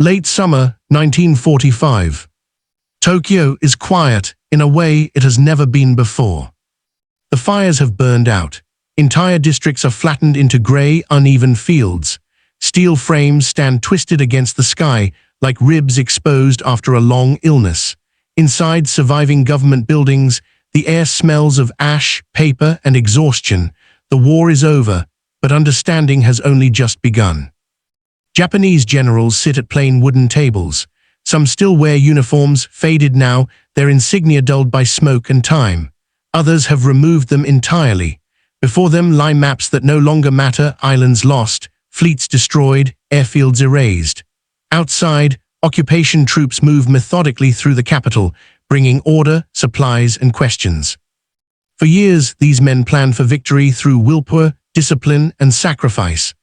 Late summer 1945. Tokyo is quiet in a way it has never been before. The fires have burned out. Entire districts are flattened into grey, uneven fields. Steel frames stand twisted against the sky like ribs exposed after a long illness. Inside surviving government buildings, the air smells of ash, paper, and exhaustion. The war is over, but understanding has only just begun. Japanese generals sit at plain wooden tables. Some still wear uniforms, faded now, their insignia dulled by smoke and time. Others have removed them entirely. Before them lie maps that no longer matter, islands lost, fleets destroyed, airfields erased. Outside, occupation troops move methodically through the capital, bringing order, supplies, and questions. For years, these men planned for victory through willpower, discipline, and sacrifice.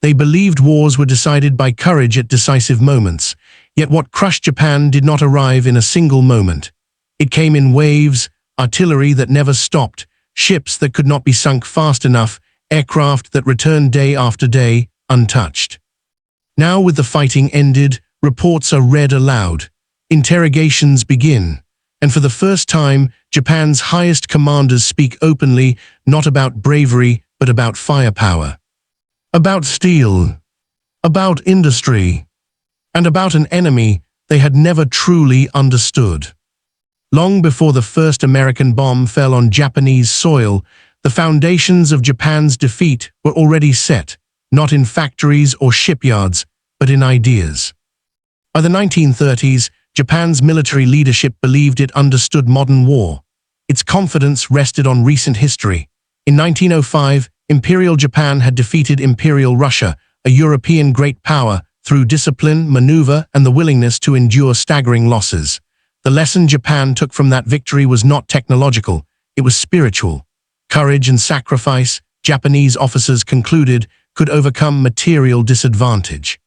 They believed wars were decided by courage at decisive moments. Yet what crushed Japan did not arrive in a single moment. It came in waves, artillery that never stopped, ships that could not be sunk fast enough, aircraft that returned day after day, untouched. Now with the fighting ended, reports are read aloud. Interrogations begin. And for the first time, Japan's highest commanders speak openly, not about bravery, but about firepower. About steel. About industry. And about an enemy they had never truly understood. Long before the first American bomb fell on Japanese soil, the foundations of Japan's defeat were already set, not in factories or shipyards, but in ideas. By the 1930s, Japan's military leadership believed it understood modern war. Its confidence rested on recent history. In 1905, Imperial Japan had defeated Imperial Russia, a European great power, through discipline, maneuver, and the willingness to endure staggering losses. The lesson Japan took from that victory was not technological, it was spiritual. Courage and sacrifice, Japanese officers concluded, could overcome material disadvantage.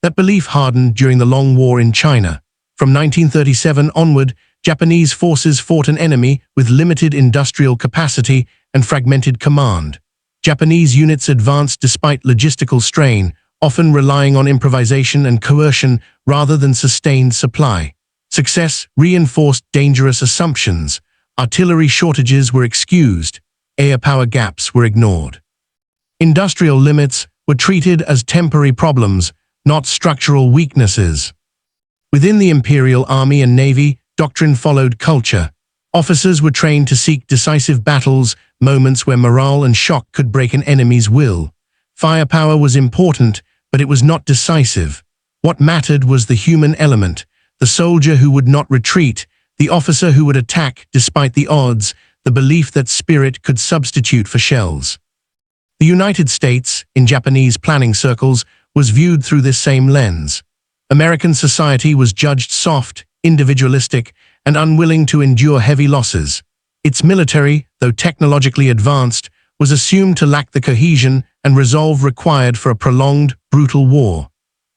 That belief hardened during the Long War in China. From 1937 onward, Japanese forces fought an enemy with limited industrial capacity and fragmented command. Japanese units advanced despite logistical strain, often relying on improvisation and coercion rather than sustained supply. Success reinforced dangerous assumptions. Artillery shortages were excused. Air power gaps were ignored. Industrial limits were treated as temporary problems, not structural weaknesses. Within the Imperial Army and Navy, doctrine followed culture. Officers were trained to seek decisive battles, moments where morale and shock could break an enemy's will. Firepower was important, but it was not decisive. What mattered was the human element, the soldier who would not retreat, the officer who would attack despite the odds, the belief that spirit could substitute for shells. The United States, in Japanese planning circles, was viewed through this same lens. American society was judged soft, individualistic, and unwilling to endure heavy losses. Its military, though technologically advanced, was assumed to lack the cohesion and resolve required for a prolonged, brutal war.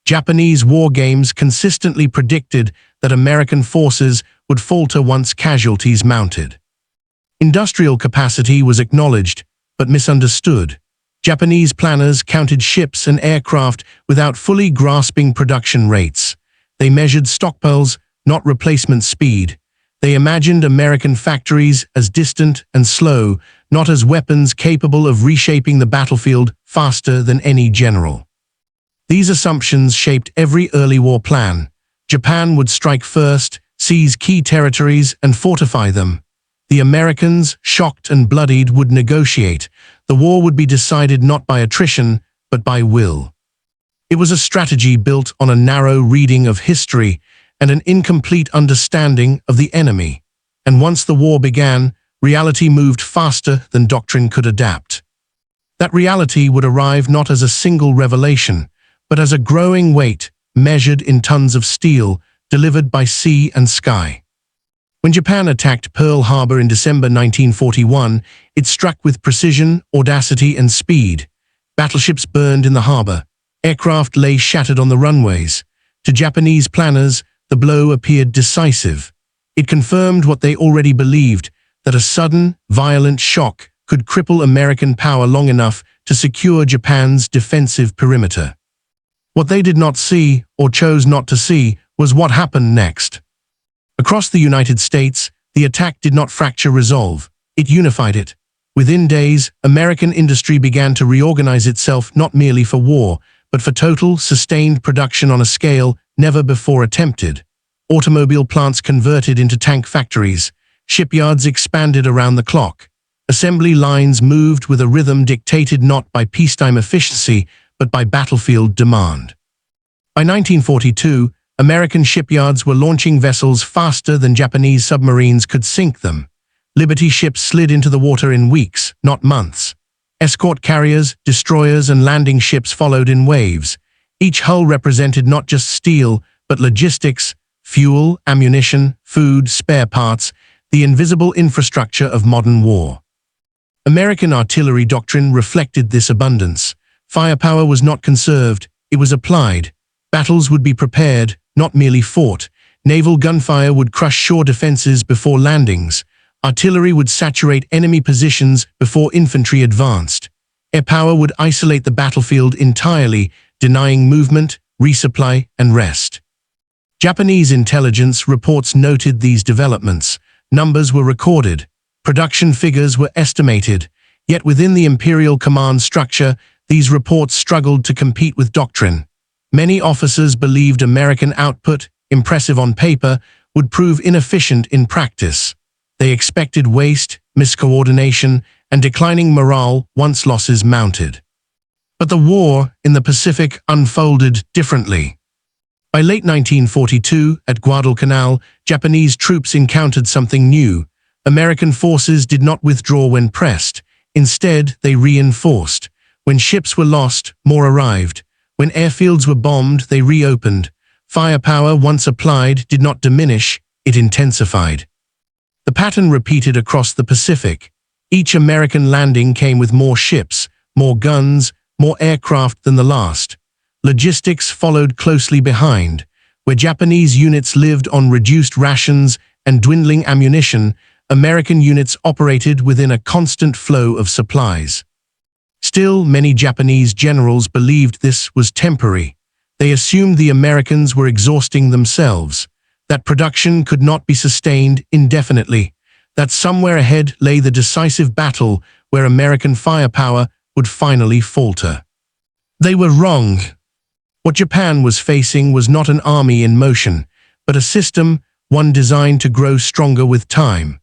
Japanese war games consistently predicted that American forces would falter once casualties mounted. Industrial capacity was acknowledged, but misunderstood. Japanese planners counted ships and aircraft without fully grasping production rates. They measured stockpiles, not replacement speed. They imagined American factories as distant and slow, not as weapons capable of reshaping the battlefield faster than any general. These assumptions shaped every early war plan. Japan would strike first, seize key territories, and fortify them. The Americans, shocked and bloodied, would negotiate. The war would be decided not by attrition, but by will. It was a strategy built on a narrow reading of history and an incomplete understanding of the enemy. And once the war began, reality moved faster than doctrine could adapt. That reality would arrive not as a single revelation, but as a growing weight, measured in tons of steel, delivered by sea and sky. When Japan attacked Pearl Harbor in December 1941, it struck with precision, audacity, and speed. Battleships burned in the harbor. Aircraft lay shattered on the runways. To Japanese planners, the blow appeared decisive. It confirmed what they already believed, that a sudden, violent shock could cripple American power long enough to secure Japan's defensive perimeter. What they did not see, or chose not to see, was what happened next. Across the United States, the attack did not fracture resolve, it unified it. Within days, American industry began to reorganize itself not merely for war, but for total, sustained production on a scale never before attempted. Automobile plants converted into tank factories, shipyards expanded around the clock. Assembly lines moved with a rhythm dictated not by peacetime efficiency, but by battlefield demand. By 1942, American shipyards were launching vessels faster than Japanese submarines could sink them. Liberty ships slid into the water in weeks, not months. Escort carriers, destroyers, and landing ships followed in waves. Each hull represented not just steel, but logistics, fuel, ammunition, food, spare parts, the invisible infrastructure of modern war. American artillery doctrine reflected this abundance. Firepower was not conserved, it was applied. Battles would be prepared, not merely fought. Naval gunfire would crush shore defenses before landings. Artillery would saturate enemy positions before infantry advanced. Air power would isolate the battlefield entirely, denying movement, resupply, and rest. Japanese intelligence reports noted these developments. Numbers were recorded. Production figures were estimated. Yet within the Imperial command structure, these reports struggled to compete with doctrine. Many officers believed American output, impressive on paper, would prove inefficient in practice. They expected waste, miscoordination, and declining morale once losses mounted. But the war in the Pacific unfolded differently. By late 1942, at Guadalcanal, Japanese troops encountered something new. American forces did not withdraw when pressed. Instead, they reinforced. When ships were lost, more arrived. When airfields were bombed, they reopened. Firepower, once applied, did not diminish, it intensified. The pattern repeated across the Pacific. Each American landing came with more ships, more guns, more aircraft than the last. Logistics followed closely behind. Where Japanese units lived on reduced rations and dwindling ammunition, American units operated within a constant flow of supplies. Still, many Japanese generals believed this was temporary. They assumed the Americans were exhausting themselves, that production could not be sustained indefinitely, that somewhere ahead lay the decisive battle where American firepower would finally falter. They were wrong. What Japan was facing was not an army in motion, but a system, one designed to grow stronger with time.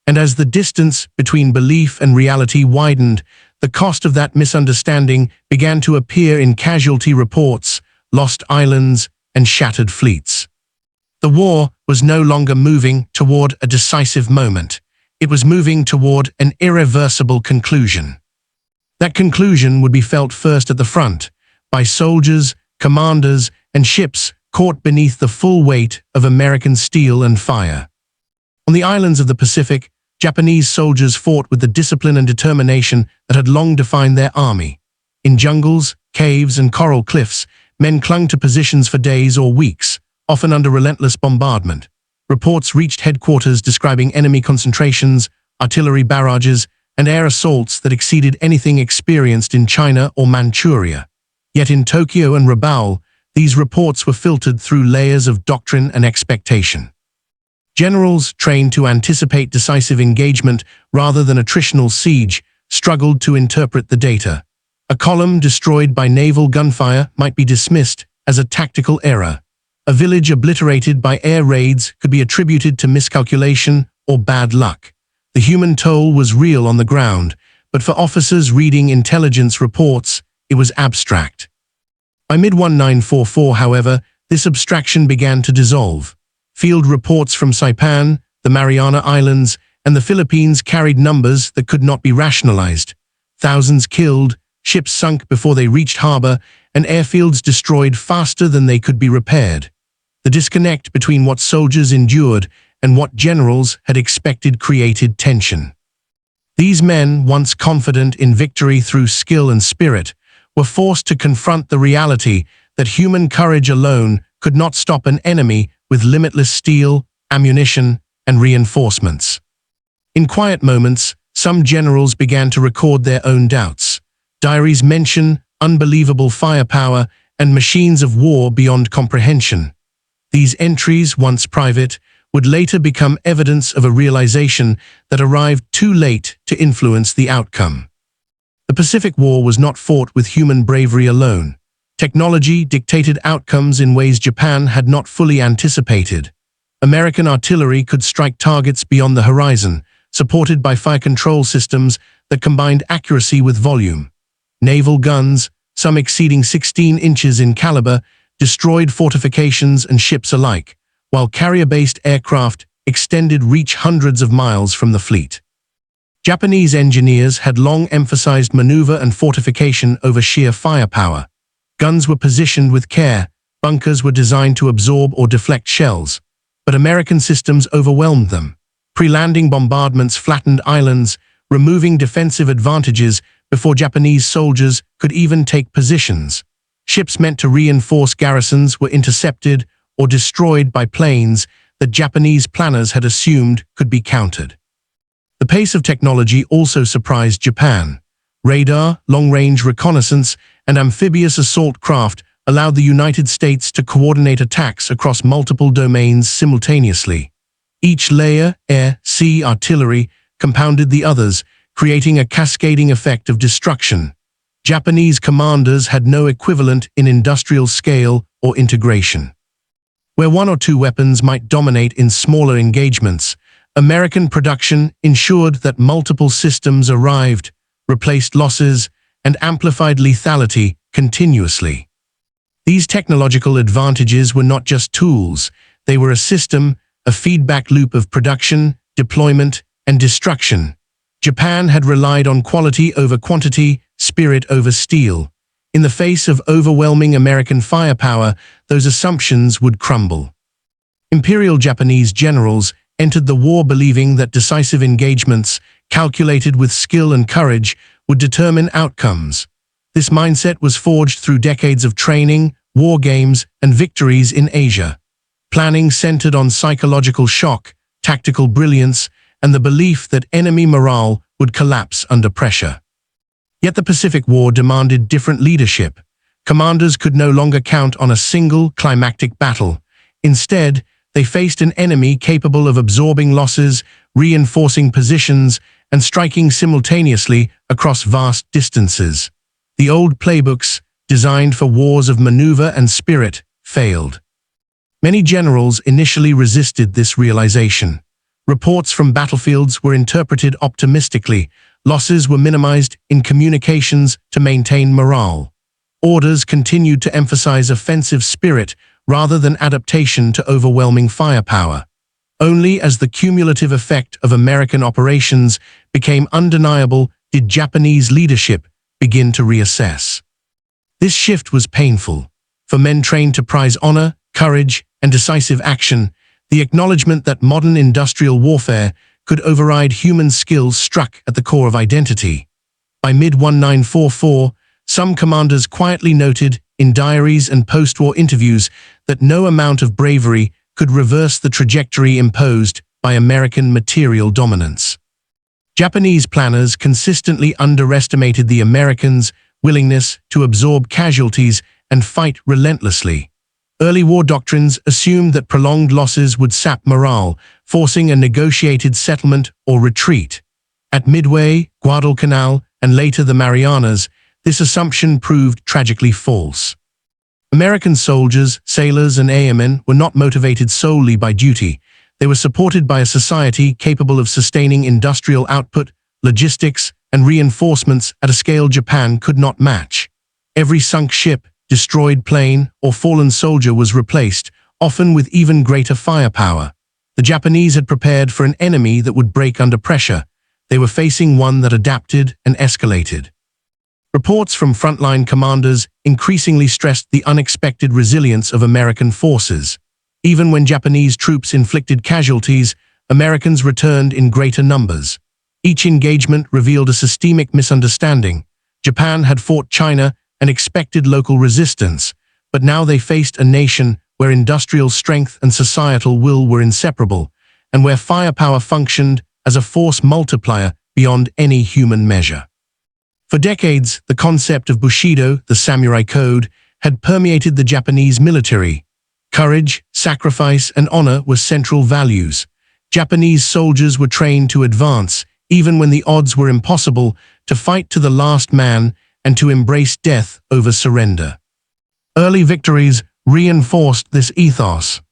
And as the distance between belief and reality widened, the cost of that misunderstanding began to appear in casualty reports, lost islands, and shattered fleets. The war was no longer moving toward a decisive moment. It was moving toward an irreversible conclusion. That conclusion would be felt first at the front, by soldiers, commanders, and ships caught beneath the full weight of American steel and fire. On the islands of the Pacific, Japanese soldiers fought with the discipline and determination that had long defined their army. In jungles, caves, and coral cliffs, men clung to positions for days or weeks, often under relentless bombardment. Reports reached headquarters describing enemy concentrations, artillery barrages, and air assaults that exceeded anything experienced in China or Manchuria. Yet in Tokyo and Rabaul, these reports were filtered through layers of doctrine and expectation. Generals, trained to anticipate decisive engagement rather than attritional siege, struggled to interpret the data. A column destroyed by naval gunfire might be dismissed as a tactical error. A village obliterated by air raids could be attributed to miscalculation or bad luck. The human toll was real on the ground, but for officers reading intelligence reports, it was abstract. By mid-1944, however, this abstraction began to dissolve. Field reports from Saipan, the Mariana Islands, and the Philippines carried numbers that could not be rationalized. Thousands killed, ships sunk before they reached harbor, and airfields destroyed faster than they could be repaired. The disconnect between what soldiers endured and what generals had expected created tension. These men, once confident in victory through skill and spirit, were forced to confront the reality that human courage alone could not stop an enemy with limitless steel, ammunition, and reinforcements. In quiet moments, some generals began to record their own doubts. Diaries mention unbelievable firepower and machines of war beyond comprehension. These entries, once private, would later become evidence of a realization that arrived too late to influence the outcome. The Pacific War was not fought with human bravery alone. Technology dictated outcomes in ways Japan had not fully anticipated. American artillery could strike targets beyond the horizon, supported by fire control systems that combined accuracy with volume. Naval guns, some exceeding 16 inches in caliber, destroyed fortifications and ships alike, while carrier-based aircraft extended reach hundreds of miles from the fleet. Japanese engineers had long emphasized maneuver and fortification over sheer firepower. Guns were positioned with care, bunkers were designed to absorb or deflect shells, but American systems overwhelmed them. Pre-landing bombardments flattened islands, removing defensive advantages before Japanese soldiers could even take positions. Ships meant to reinforce garrisons were intercepted or destroyed by planes that Japanese planners had assumed could be countered. The pace of technology also surprised Japan. Radar, long-range reconnaissance, and amphibious assault craft allowed the United States to coordinate attacks across multiple domains simultaneously. Each layer, air, sea, artillery, compounded the others, creating a cascading effect of destruction. Japanese commanders had no equivalent in industrial scale or integration. Where one or two weapons might dominate in smaller engagements, American production ensured that multiple systems arrived, replaced losses, and amplified lethality continuously. These technological advantages were not just tools, they were a system, a feedback loop of production, deployment, and destruction. Japan had relied on quality over quantity, spirit over steel. In the face of overwhelming American firepower, those assumptions would crumble. Imperial Japanese generals entered the war believing that decisive engagements, calculated with skill and courage, would determine outcomes. This mindset was forged through decades of training, war games, and victories in Asia. Planning centered on psychological shock, tactical brilliance, and the belief that enemy morale would collapse under pressure. Yet the Pacific War demanded different leadership. Commanders could no longer count on a single climactic battle. Instead, they faced an enemy capable of absorbing losses, reinforcing positions, and striking simultaneously across vast distances. The old playbooks, designed for wars of maneuver and spirit, failed. Many generals initially resisted this realization. Reports from battlefields were interpreted optimistically. Losses were minimized in communications to maintain morale. Orders continued to emphasize offensive spirit rather than adaptation to overwhelming firepower. Only as the cumulative effect of American operations became undeniable did Japanese leadership begin to reassess. This shift was painful. For men trained to prize honor, courage, and decisive action, the acknowledgement that modern industrial warfare could override human skills struck at the core of identity. By mid-1944, some commanders quietly noted in diaries and post-war interviews that no amount of bravery could reverse the trajectory imposed by American material dominance. Japanese planners consistently underestimated the Americans' willingness to absorb casualties and fight relentlessly. Early war doctrines assumed that prolonged losses would sap morale, forcing a negotiated settlement or retreat. At Midway, Guadalcanal, and later the Marianas, this assumption proved tragically false. American soldiers, sailors, and airmen were not motivated solely by duty. They were supported by a society capable of sustaining industrial output, logistics, and reinforcements at a scale Japan could not match. Every sunk ship, destroyed plane, or fallen soldier was replaced, often with even greater firepower. The Japanese had prepared for an enemy that would break under pressure. They were facing one that adapted and escalated. Reports from frontline commanders increasingly stressed the unexpected resilience of American forces. Even when Japanese troops inflicted casualties, Americans returned in greater numbers. Each engagement revealed a systemic misunderstanding. Japan had fought China and expected local resistance, but now they faced a nation where industrial strength and societal will were inseparable, and where firepower functioned as a force multiplier beyond any human measure. For decades, the concept of Bushido, the samurai code, had permeated the Japanese military. Courage, sacrifice, and honor were central values. Japanese soldiers were trained to advance, even when the odds were impossible, to fight to the last man and to embrace death over surrender. Early victories reinforced this ethos.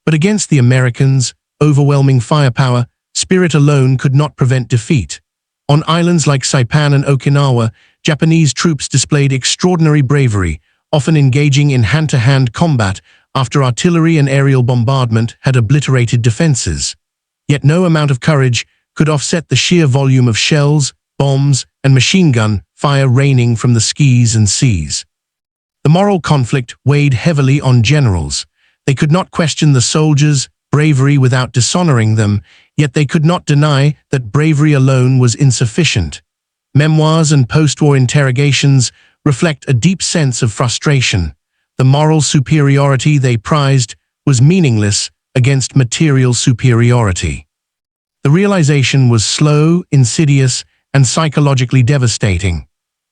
But against the Americans' overwhelming firepower, spirit alone could not prevent defeat. On islands like Saipan and Okinawa, Japanese troops displayed extraordinary bravery, often engaging in hand-to-hand combat after artillery and aerial bombardment had obliterated defenses. Yet no amount of courage could offset the sheer volume of shells, bombs, and machine gun fire raining from the skies and seas. The moral conflict weighed heavily on generals. They could not question the soldiers' bravery without dishonoring them, yet they could not deny that bravery alone was insufficient. Memoirs and post-war interrogations reflect a deep sense of frustration. The moral superiority they prized was meaningless against material superiority. The realization was slow, insidious, and psychologically devastating.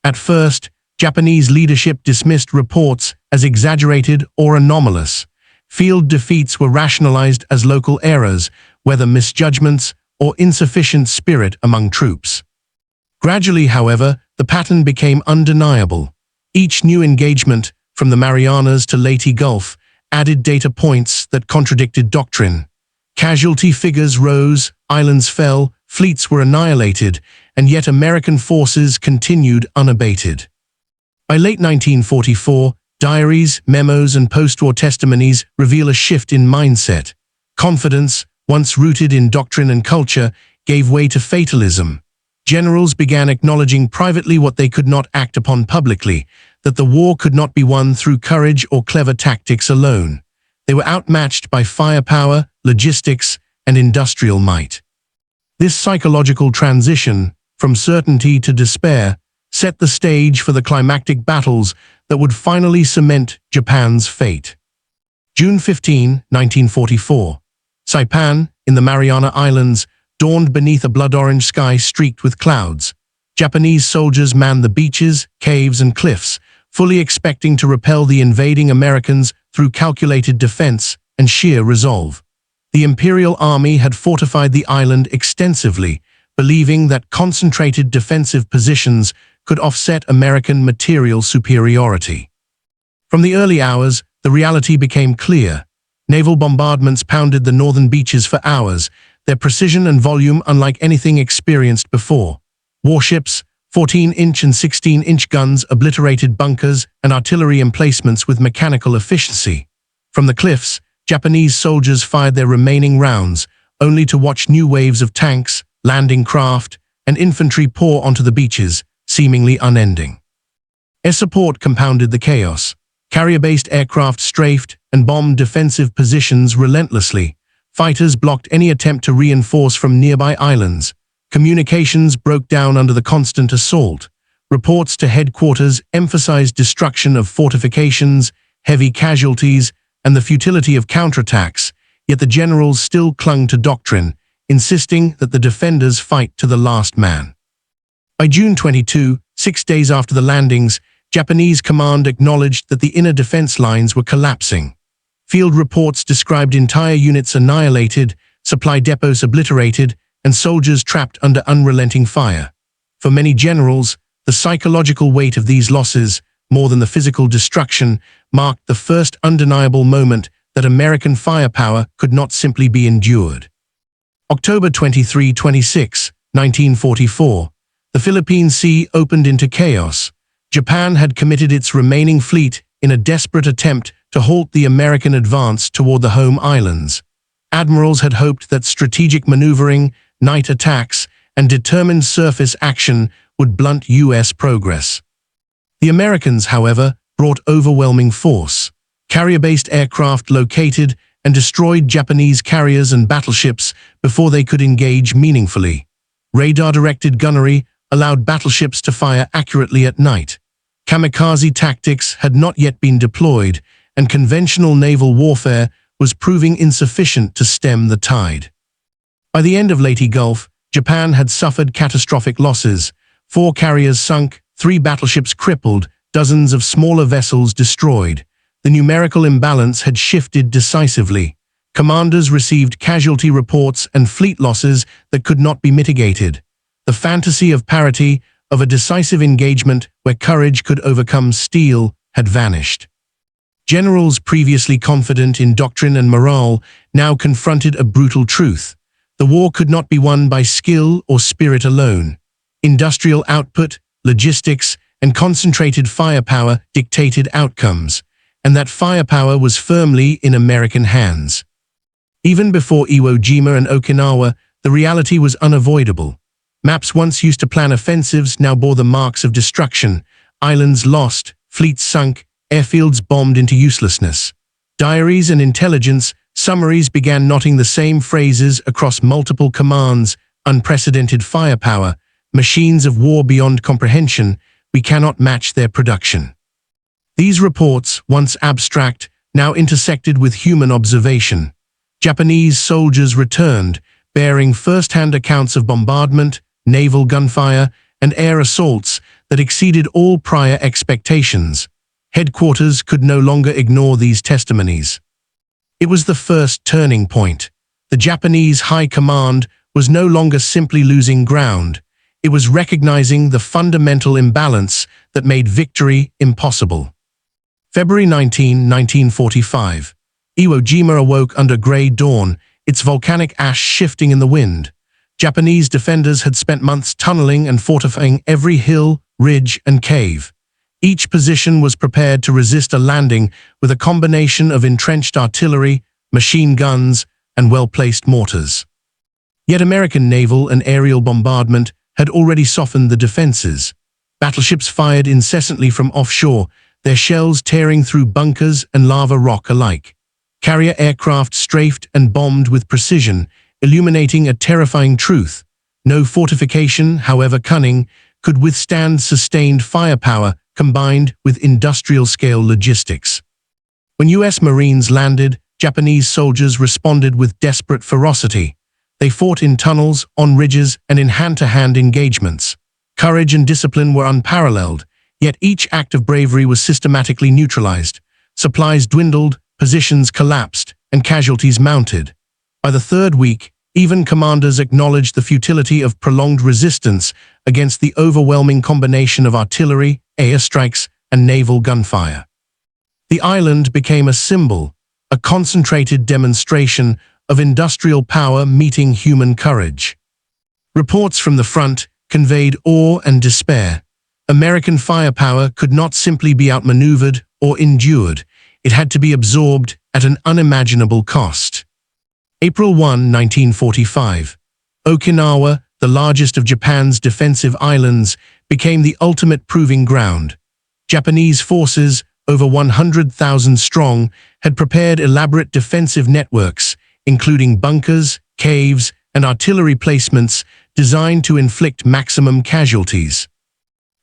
At first, Japanese leadership dismissed reports as exaggerated or anomalous. Field defeats were rationalized as local errors, whether misjudgments or insufficient spirit among troops. Gradually, however, the pattern became undeniable. Each new engagement, from the Marianas to Leyte Gulf, added data points that contradicted doctrine. Casualty figures rose, islands fell, fleets were annihilated, and yet American forces continued unabated. By late 1944, diaries, memos, and post-war testimonies reveal a shift in mindset. Confidence, once rooted in doctrine and culture, gave way to fatalism. Generals began acknowledging privately what they could not act upon publicly, that the war could not be won through courage or clever tactics alone. They were outmatched by firepower, logistics, and industrial might. This psychological transition, from certainty to despair, set the stage for the climactic battles that would finally cement Japan's fate. June 15, 1944. Saipan, in the Mariana Islands, dawned beneath a blood-orange sky streaked with clouds. Japanese soldiers manned the beaches, caves, and cliffs, fully expecting to repel the invading Americans through calculated defense and sheer resolve. The Imperial Army had fortified the island extensively, believing that concentrated defensive positions could offset American material superiority. From the early hours, the reality became clear. Naval bombardments pounded the northern beaches for hours, their precision and volume unlike anything experienced before. Warships, 14-inch and 16-inch guns obliterated bunkers and artillery emplacements with mechanical efficiency. From the cliffs, Japanese soldiers fired their remaining rounds, only to watch new waves of tanks, landing craft, and infantry pour onto the beaches, seemingly unending. Air support compounded the chaos. Carrier-based aircraft strafed and bombed defensive positions relentlessly. Fighters blocked any attempt to reinforce from nearby islands. Communications broke down under the constant assault. Reports to headquarters emphasized destruction of fortifications, heavy casualties, and the futility of counterattacks, yet the generals still clung to doctrine, insisting that the defenders fight to the last man. By June 22, 6 days after the landings, Japanese command acknowledged that the inner defense lines were collapsing. Field reports described entire units annihilated, supply depots obliterated, and soldiers trapped under unrelenting fire. For many generals, the psychological weight of these losses, more than the physical destruction, marked the first undeniable moment that American firepower could not simply be endured. October 23-26, 1944. The Philippine Sea opened into chaos. Japan had committed its remaining fleet in a desperate attempt to halt the American advance toward the home islands. Admirals had hoped that strategic maneuvering, night attacks, and determined surface action would blunt U.S. progress. The Americans, however, brought overwhelming force. Carrier-based aircraft located and destroyed Japanese carriers and battleships before they could engage meaningfully. Radar-directed gunnery allowed battleships to fire accurately at night. Kamikaze tactics had not yet been deployed, and conventional naval warfare was proving insufficient to stem the tide. By the end of Leyte Gulf, Japan had suffered catastrophic losses. 4 carriers sunk, 3 battleships crippled, dozens of smaller vessels destroyed. The numerical imbalance had shifted decisively. Commanders received casualty reports and fleet losses that could not be mitigated. The fantasy of parity, of a decisive engagement where courage could overcome steel, had vanished. Generals previously confident in doctrine and morale now confronted a brutal truth. The war could not be won by skill or spirit alone. Industrial output, logistics, and concentrated firepower dictated outcomes, and that firepower was firmly in American hands. Even before Iwo Jima and Okinawa, the reality was unavoidable. Maps once used to plan offensives now bore the marks of destruction. Islands lost, fleets sunk, airfields bombed into uselessness. Diaries and intelligence summaries began knotting the same phrases across multiple commands: unprecedented firepower, machines of war beyond comprehension, we cannot match their production. These reports, once abstract, now intersected with human observation. Japanese soldiers returned, bearing first-hand accounts of bombardment, naval gunfire, and air assaults that exceeded all prior expectations. Headquarters could no longer ignore these testimonies. It was the first turning point. The Japanese High Command was no longer simply losing ground. It was recognizing the fundamental imbalance that made victory impossible. February 19, 1945. Iwo Jima awoke under grey dawn, its volcanic ash shifting in the wind. Japanese defenders had spent months tunneling and fortifying every hill, ridge, and cave. Each position was prepared to resist a landing with a combination of entrenched artillery, machine guns, and well-placed mortars. Yet American naval and aerial bombardment had already softened the defenses. Battleships fired incessantly from offshore, their shells tearing through bunkers and lava rock alike. Carrier aircraft strafed and bombed with precision, illuminating a terrifying truth. No fortification, however cunning, could withstand sustained firepower combined with industrial-scale logistics. When U.S. Marines landed, Japanese soldiers responded with desperate ferocity. They fought in tunnels, on ridges, and in hand-to-hand engagements. Courage and discipline were unparalleled, yet each act of bravery was systematically neutralized. Supplies dwindled, positions collapsed, and casualties mounted. By the third week, even commanders acknowledged the futility of prolonged resistance against the overwhelming combination of artillery, airstrikes, and naval gunfire. The island became a symbol, a concentrated demonstration of industrial power meeting human courage. Reports from the front conveyed awe and despair. American firepower could not simply be outmaneuvered or endured. It had to be absorbed at an unimaginable cost. April 1, 1945. Okinawa, the largest of Japan's defensive islands, became the ultimate proving ground. Japanese forces, over 100,000 strong, had prepared elaborate defensive networks, including bunkers, caves, and artillery placements designed to inflict maximum casualties.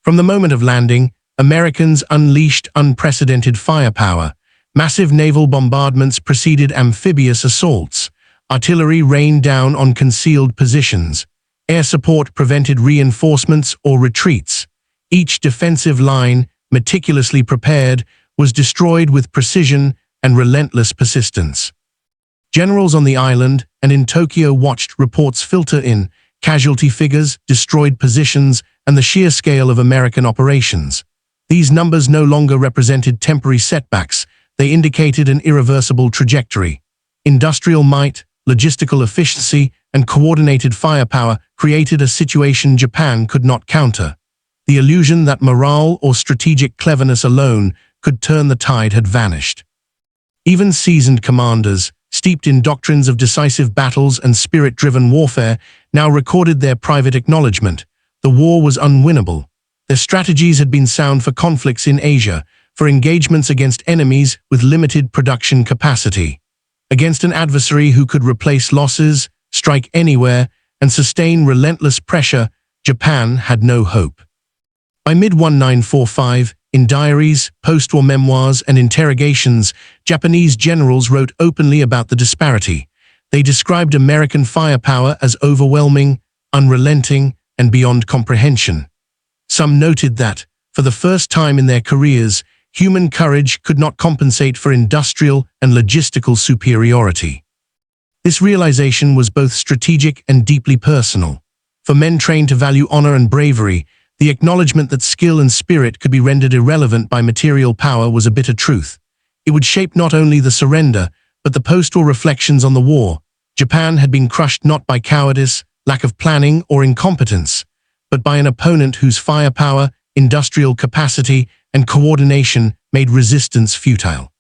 From the moment of landing, Americans unleashed unprecedented firepower. Massive naval bombardments preceded amphibious assaults. Artillery rained down on concealed positions. Air support prevented reinforcements or retreats. Each defensive line, meticulously prepared, was destroyed with precision and relentless persistence. Generals on the island and in Tokyo watched reports filter in, casualty figures, destroyed positions, and the sheer scale of American operations. These numbers no longer represented temporary setbacks. They indicated an irreversible trajectory. Industrial might, logistical efficiency, and coordinated firepower created a situation Japan could not counter. The illusion that morale or strategic cleverness alone could turn the tide had vanished. Even seasoned commanders, steeped in doctrines of decisive battles and spirit-driven warfare, now recorded their private acknowledgement. The war was unwinnable. Their strategies had been sound for conflicts in Asia, for engagements against enemies with limited production capacity. Against an adversary who could replace losses, strike anywhere, and sustain relentless pressure, Japan had no hope. By mid-1945, in diaries, post-war memoirs, and interrogations, Japanese generals wrote openly about the disparity. They described American firepower as overwhelming, unrelenting, and beyond comprehension. Some noted that, For the first time in their careers, human courage could not compensate for industrial and logistical superiority. This realization was both strategic and deeply personal. For men trained to value honor and bravery, the acknowledgement that skill and spirit could be rendered irrelevant by material power was a bitter truth. It would shape not only the surrender, but the post-war reflections on the war. Japan had been crushed not by cowardice, lack of planning, or incompetence, but by an opponent whose firepower, industrial capacity, and coordination made resistance futile.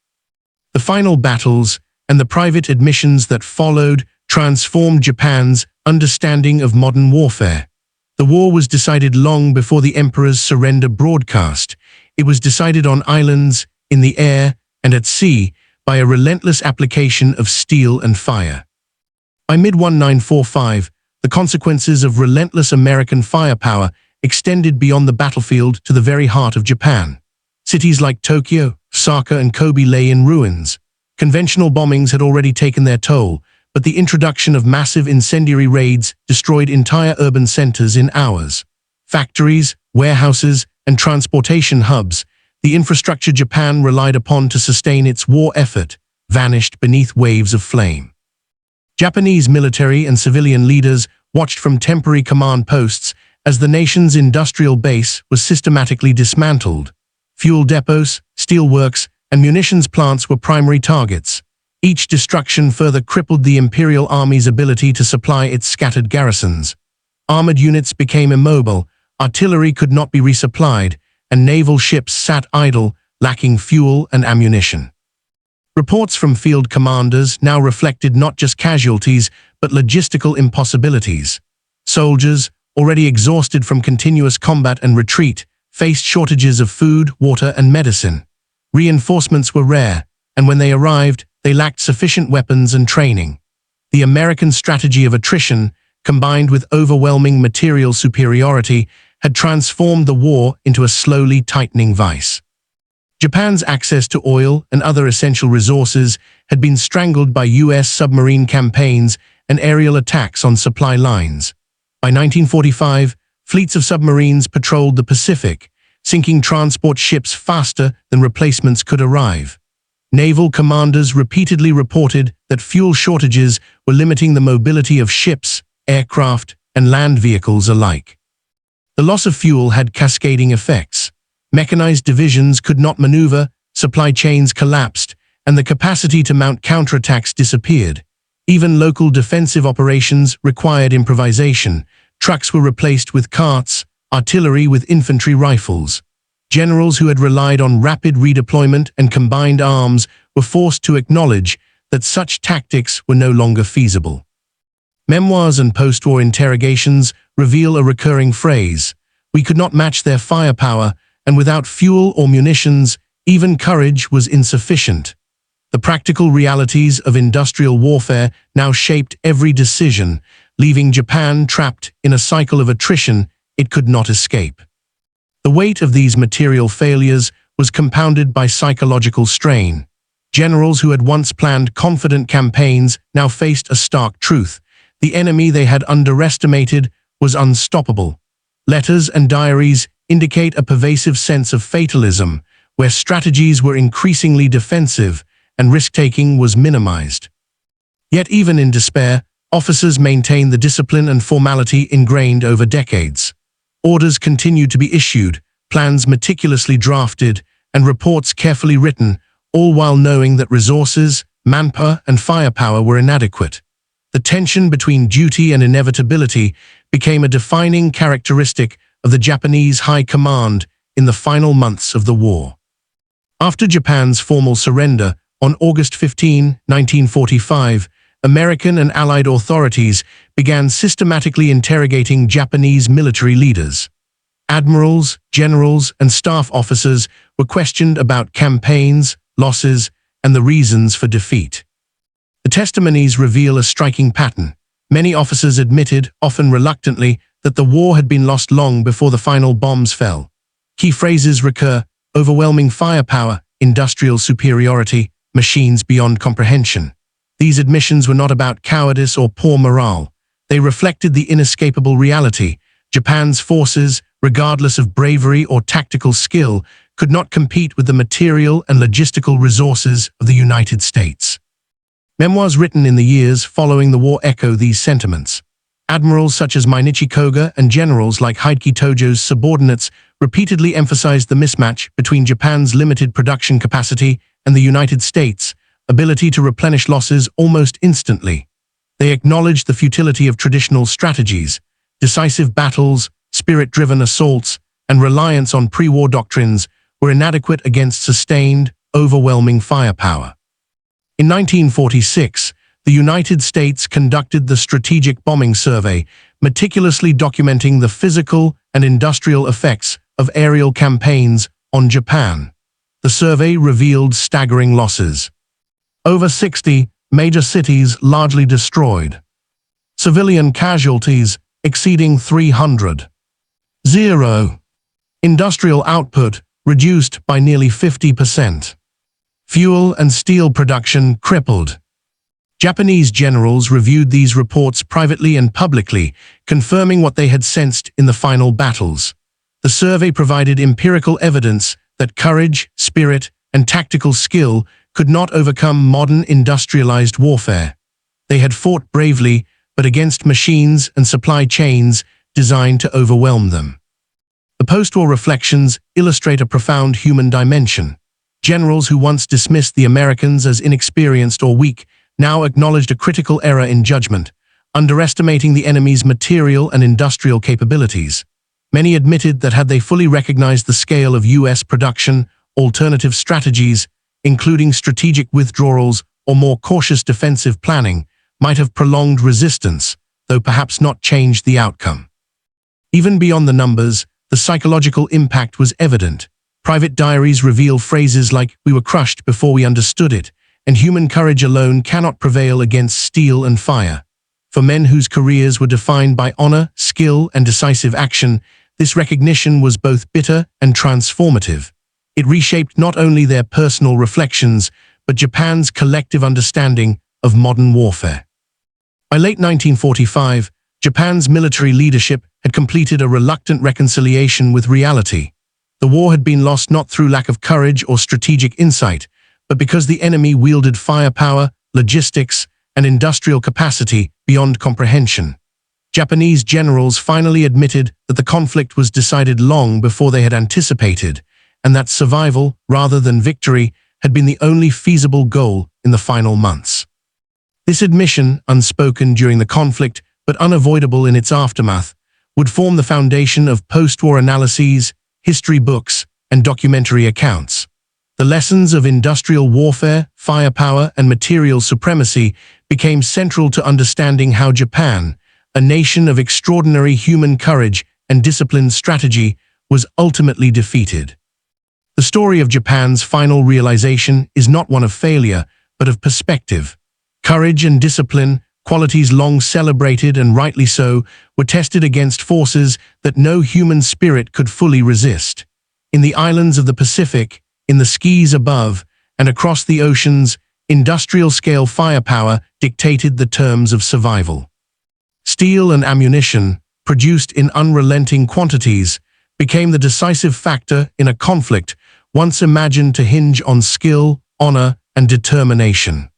The final battles and the private admissions that followed transformed Japan's understanding of modern warfare. The war was decided long before the emperor's surrender broadcast. It was decided on islands, in the air, and at sea by a relentless application of steel and fire. By mid-1945, the consequences of relentless American firepower extended beyond the battlefield to the very heart of Japan. Cities like Tokyo, Osaka, and Kobe lay in ruins. Conventional bombings had already taken their toll, but the introduction of massive incendiary raids destroyed entire urban centers in hours. Factories, warehouses, and transportation hubs, the infrastructure Japan relied upon to sustain its war effort, vanished beneath waves of flame. Japanese military and civilian leaders watched from temporary command posts as the nation's industrial base was systematically dismantled. Fuel depots, steelworks, and munitions plants were primary targets. Each destruction further crippled the Imperial Army's ability to supply its scattered garrisons. Armored units became immobile, artillery could not be resupplied, and naval ships sat idle, lacking fuel and ammunition. Reports from field commanders now reflected not just casualties, but logistical impossibilities. Soldiers, already exhausted from continuous combat and retreat, faced shortages of food, water, and medicine. Reinforcements were rare, and when they arrived, they lacked sufficient weapons and training. The American strategy of attrition, combined with overwhelming material superiority, had transformed the war into a slowly tightening vice. Japan's access to oil and other essential resources had been strangled by U.S. submarine campaigns and aerial attacks on supply lines. By 1945, fleets of submarines patrolled the Pacific, sinking transport ships faster than replacements could arrive. Naval commanders repeatedly reported that fuel shortages were limiting the mobility of ships, aircraft, and land vehicles alike. The loss of fuel had cascading effects. Mechanized divisions could not maneuver, supply chains collapsed, and the capacity to mount counterattacks disappeared. Even local defensive operations required improvisation. Trucks were replaced with carts, artillery with infantry rifles. Generals who had relied on rapid redeployment and combined arms were forced to acknowledge that such tactics were no longer feasible. Memoirs and post-war interrogations reveal a recurring phrase: "We could not match their firepower, and without fuel or munitions, even courage was insufficient." The practical realities of industrial warfare now shaped every decision, leaving Japan trapped in a cycle of attrition it could not escape. The weight of these material failures was compounded by psychological strain. Generals who had once planned confident campaigns now faced a stark truth: the enemy they had underestimated was unstoppable. Letters and diaries indicate a pervasive sense of fatalism, where strategies were increasingly defensive and risk-taking was minimized. Yet even in despair, officers maintained the discipline and formality ingrained over decades. Orders continued to be issued, plans meticulously drafted, and reports carefully written, all while knowing that resources, manpower, and firepower were inadequate. The tension between duty and inevitability became a defining characteristic of the Japanese high command in the final months of the war. After Japan's formal surrender, on August 15, 1945, American and Allied authorities began systematically interrogating Japanese military leaders. Admirals, generals, and staff officers were questioned about campaigns, losses, and the reasons for defeat. The testimonies reveal a striking pattern. Many officers admitted, often reluctantly, that the war had been lost long before the final bombs fell. Key phrases recur: overwhelming firepower, industrial superiority, machines beyond comprehension. These admissions were not about cowardice or poor morale. They reflected the inescapable reality: Japan's forces regardless of bravery or tactical skill, could not compete with the material and logistical resources of the United States. Memoirs written in the years following the war echo these sentiments. Admirals such as Mainichi Koga and generals like Hideki Tojo's subordinates repeatedly emphasized the mismatch between Japan's limited production capacity and the United States' ability to replenish losses almost instantly. They acknowledged the futility of traditional strategies, decisive battles, spirit-driven assaults, and reliance on pre-war doctrines were inadequate against sustained, overwhelming firepower. In 1946, the United States conducted the Strategic Bombing Survey, meticulously documenting the physical and industrial effects of aerial campaigns on Japan. The survey revealed staggering losses. Over 60 major cities largely destroyed. Civilian casualties exceeding 300. 0. Industrial output reduced by nearly 50%. Fuel and steel production crippled. Japanese generals reviewed these reports privately and publicly, confirming what they had sensed in the final battles. The survey provided empirical evidence that courage, spirit, and tactical skill could not overcome modern industrialized warfare. They had fought bravely, but against machines and supply chains designed to overwhelm them. The post-war reflections illustrate a profound human dimension. Generals who once dismissed the Americans as inexperienced or weak now acknowledged a critical error in judgment, underestimating the enemy's material and industrial capabilities. Many admitted that had they fully recognized the scale of U.S. production, alternative strategies, including strategic withdrawals or more cautious defensive planning, might have prolonged resistance, though perhaps not changed the outcome. Even beyond the numbers, the psychological impact was evident. Private diaries reveal phrases like, "We were crushed before we understood it," and "human courage alone cannot prevail against steel and fire." For men whose careers were defined by honor, skill, and decisive action, this recognition was both bitter and transformative. It reshaped not only their personal reflections, but Japan's collective understanding of modern warfare. By late 1945, Japan's military leadership had completed a reluctant reconciliation with reality. The war had been lost not through lack of courage or strategic insight, but because the enemy wielded firepower, logistics, and industrial capacity beyond comprehension. Japanese generals finally admitted that the conflict was decided long before they had anticipated, and that survival, rather than victory, had been the only feasible goal in the final months. This admission, unspoken during the conflict but unavoidable in its aftermath, would form the foundation of post-war analyses, history books, and documentary accounts. The lessons of industrial warfare, firepower, and material supremacy became central to understanding how Japan, a nation of extraordinary human courage and disciplined strategy, was ultimately defeated. The story of Japan's final realization is not one of failure, but of perspective. Courage and discipline, qualities long celebrated and rightly so, were tested against forces that no human spirit could fully resist. In the islands of the Pacific, in the seas above, and across the oceans, industrial-scale firepower dictated the terms of survival. Steel and ammunition, produced in unrelenting quantities, became the decisive factor in a conflict once imagined to hinge on skill, honor, and determination.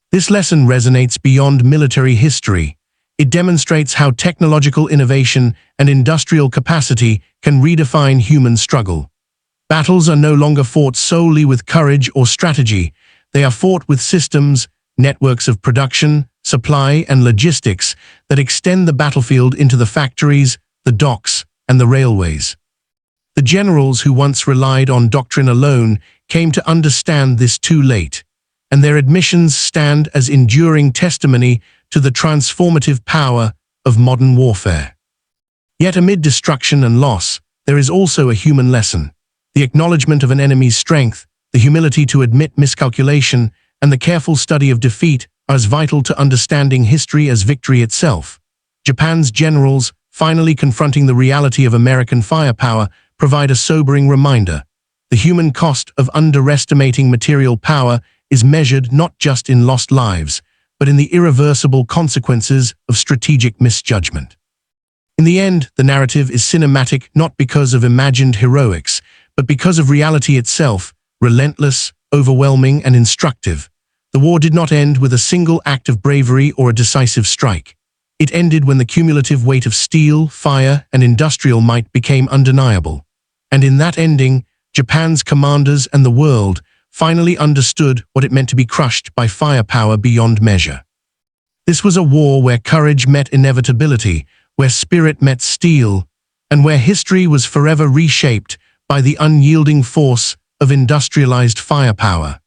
This lesson resonates beyond military history. It demonstrates how technological innovation and industrial capacity can redefine human struggle. Battles are no longer fought solely with courage or strategy. They are fought with systems, networks of production, supply, and logistics that extend the battlefield into the factories, the docks, and the railways. The generals who once relied on doctrine alone came to understand this too late, and their admissions stand as enduring testimony to the transformative power of modern warfare. Yet amid destruction and loss, there is also a human lesson. The acknowledgement of an enemy's strength, the humility to admit miscalculation, and the careful study of defeat are as vital to understanding history as victory itself. Japan's generals, finally confronting the reality of American firepower, provide a sobering reminder. The human cost of underestimating material power is measured not just in lost lives, but in the irreversible consequences of strategic misjudgment. In the end, the narrative is cinematic not because of imagined heroics, but because of reality itself, relentless, overwhelming, and instructive. The war did not end with a single act of bravery or a decisive strike. It ended when the cumulative weight of steel, fire, and industrial might became undeniable. And in that ending, Japan's commanders and the world finally understood what it meant to be crushed by firepower beyond measure. This was a war where courage met inevitability, where spirit met steel, and where history was forever reshaped by the unyielding force of industrialized firepower.